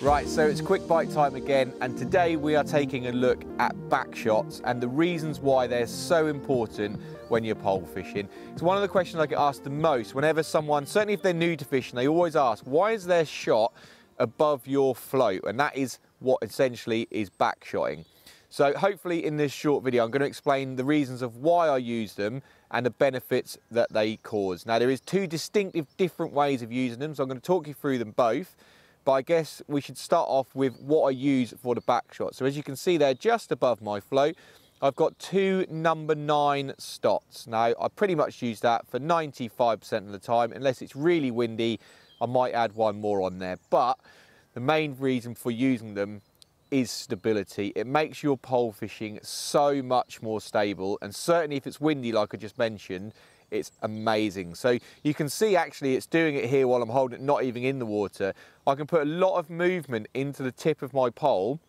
Right, so it's quick bite time again, and today we are taking a look at backshots and the reasons why they're so important when you're pole fishing. It's one of the questions I get asked the most whenever someone, certainly if they're new to fishing, they always ask, why is their shot above your float? And that is what essentially is backshotting. So hopefully in this short video, I'm going to explain the reasons of why I use them and the benefits that they cause. Now, there is two distinctive different ways of using them, so I'm going to talk you through them both. But I guess we should start off with what I use for the backshot. So as you can see there, just above my float, I've got two number 9 stots. Now, I pretty much use that for 95% of the time. Unless it's really windy, I might add one more on there. But the main reason for using them is stability. It makes your pole fishing so much more stable. And certainly if it's windy, like I just mentioned, it's amazing. So you can see actually it's doing it here while I'm holding it, not even in the water. I can put a lot of movement into the tip of my pole,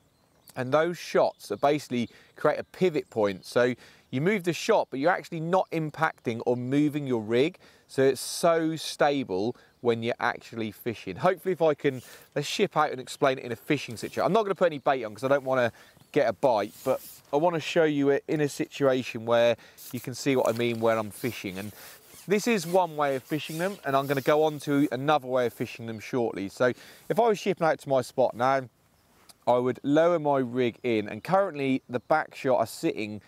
and those shots are basically create a pivot point. So you move the shot, but you're actually not impacting or moving your rig. So it's so stable when you're actually fishing. Hopefully if I can, let's ship out and explain it in a fishing situation. I'm not gonna put any bait on because I don't wanna get a bite, but I want to show you it in a situation where you can see what I mean when I'm fishing. And this is one way of fishing them, and I'm going to go on to another way of fishing them shortly. So if I was shipping out to my spot now, I would lower my rig in, and currently the backshot are sitting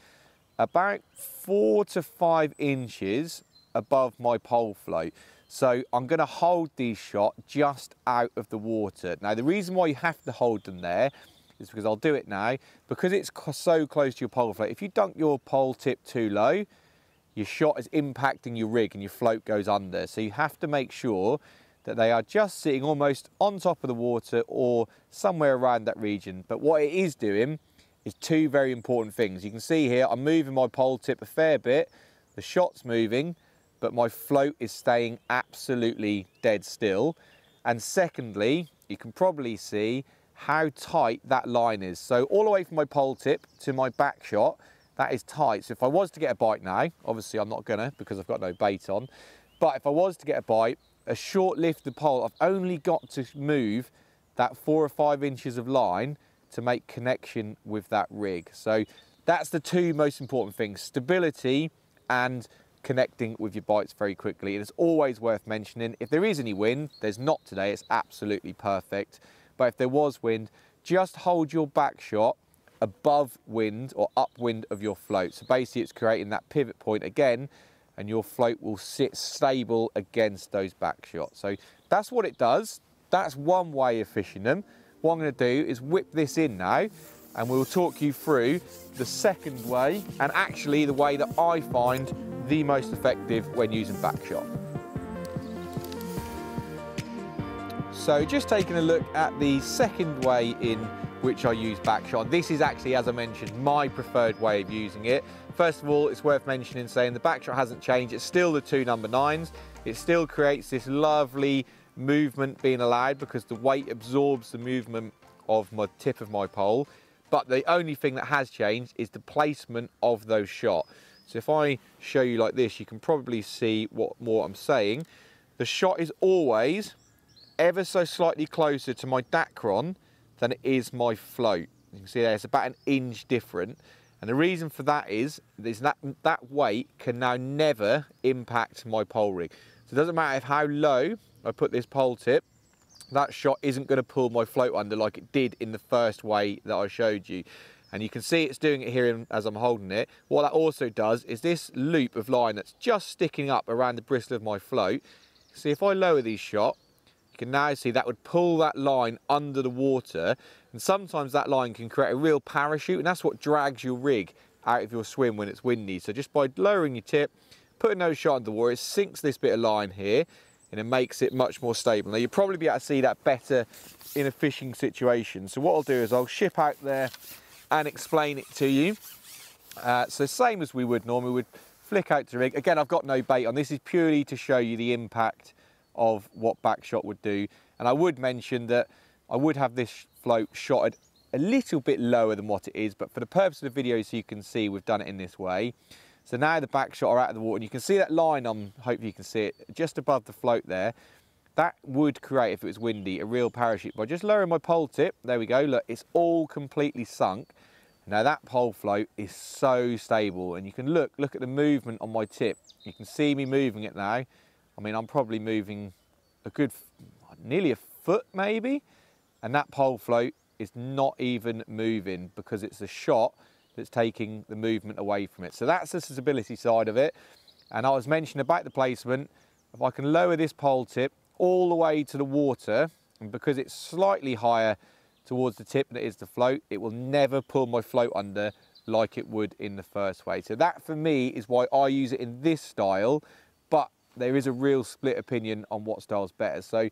about 4 to 5 inches above my pole float. So I'm going to hold these shot just out of the water. Now, the reason why you have to hold them there is because I'll do it now, because it's so close to your pole float. If you dunk your pole tip too low, your shot is impacting your rig and your float goes under. So you have to make sure that they are just sitting almost on top of the water or somewhere around that region. But what it is doing is two very important things. You can see here, I'm moving my pole tip a fair bit, the shot's moving, but my float is staying absolutely dead still. And secondly, you can probably see how tight that line is. So all the way from my pole tip to my back shot, that is tight. So if I was to get a bite now, obviously I'm not gonna because I've got no bait on, but if I was to get a bite, a short lift of pole, I've only got to move that 4 or 5 inches of line to make connection with that rig. So that's the two most important things, stability and connecting with your bites very quickly. And it's always worth mentioning, if there is any wind, there's not today, it's absolutely perfect. But if there was wind, just hold your back shot above wind or upwind of your float. So basically it's creating that pivot point again, and your float will sit stable against those back shots. So that's what it does. That's one way of fishing them. What I'm going to do is whip this in now, and we'll talk you through the second way, and actually the way that I find the most effective when using backshot. So just taking a look at the second way in which I use backshot. This is actually, as I mentioned, my preferred way of using it. First of all, it's worth mentioning, saying the backshot hasn't changed. It's still the two number 9s. It still creates this lovely movement being allowed because the weight absorbs the movement of my tip of my pole. But the only thing that has changed is the placement of those shot. So if I show you like this, you can probably see what more I'm saying. The shot is always ever so slightly closer to my dacron than it is my float. You can see there, it's about 1 inch different. And the reason for that is that weight can now never impact my pole rig. So it doesn't matter if how low I put this pole tip, that shot isn't going to pull my float under like it did in the first way that I showed you. And you can see it's doing it here as I'm holding it. What that also does is this loop of line that's just sticking up around the bristle of my float. See, if I lower these shot, you can now see that would pull that line under the water, and sometimes that line can create a real parachute, and that's what drags your rig out of your swim when it's windy. So just by lowering your tip, putting those shot under the water, it sinks this bit of line here, and it makes it much more stable. Now you'll probably be able to see that better in a fishing situation. So what I'll do is I'll ship out there and explain it to you. So same as we would normally, we'd flick out the rig. Again, I've got no bait on. This is purely to show you the impact of what backshot would do. And I would mention that I would have this float shotted a little bit lower than what it is, but for the purpose of the video, so you can see we've done it in this way. So now the backshot are out of the water, and you can see that line on, hopefully you can see it, just above the float there. that would create, if it was windy, a real parachute. By just lowering my pole tip, there we go, look, it's all completely sunk. Now that pole float is so stable, and you can look at the movement on my tip. You can see me moving it now. I mean, I'm probably moving a good, nearly a foot maybe, and that pole float is not even moving because it's the shot that's taking the movement away from it. So that's the stability side of it. And I was mentioning about the placement, if I can lower this pole tip all the way to the water, and because it's slightly higher towards the tip than it is the float, it will never pull my float under like it would in the first way. So that for me is why I use it in this style, but there is a real split opinion on what style's better. So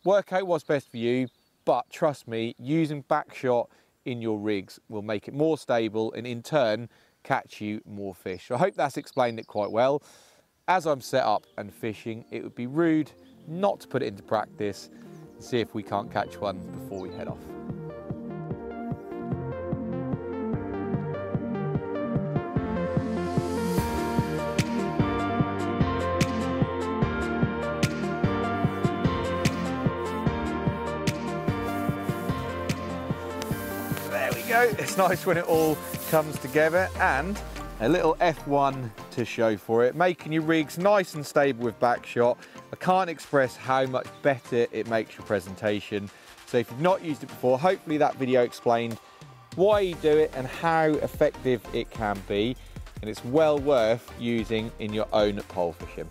work out what's best for you, but trust me, using Backshot in your rigs will make it more stable and in turn catch you more fish. So I hope that's explained it quite well. As I'm set up and fishing, it would be rude not to put it into practice and see if we can't catch one before we head off. It's nice when it all comes together, and a little F1 to show for it, making your rigs nice and stable with Backshot. I can't express how much better it makes your presentation. So if you've not used it before, hopefully that video explained why you do it and how effective it can be, and it's well worth using in your own pole fishing.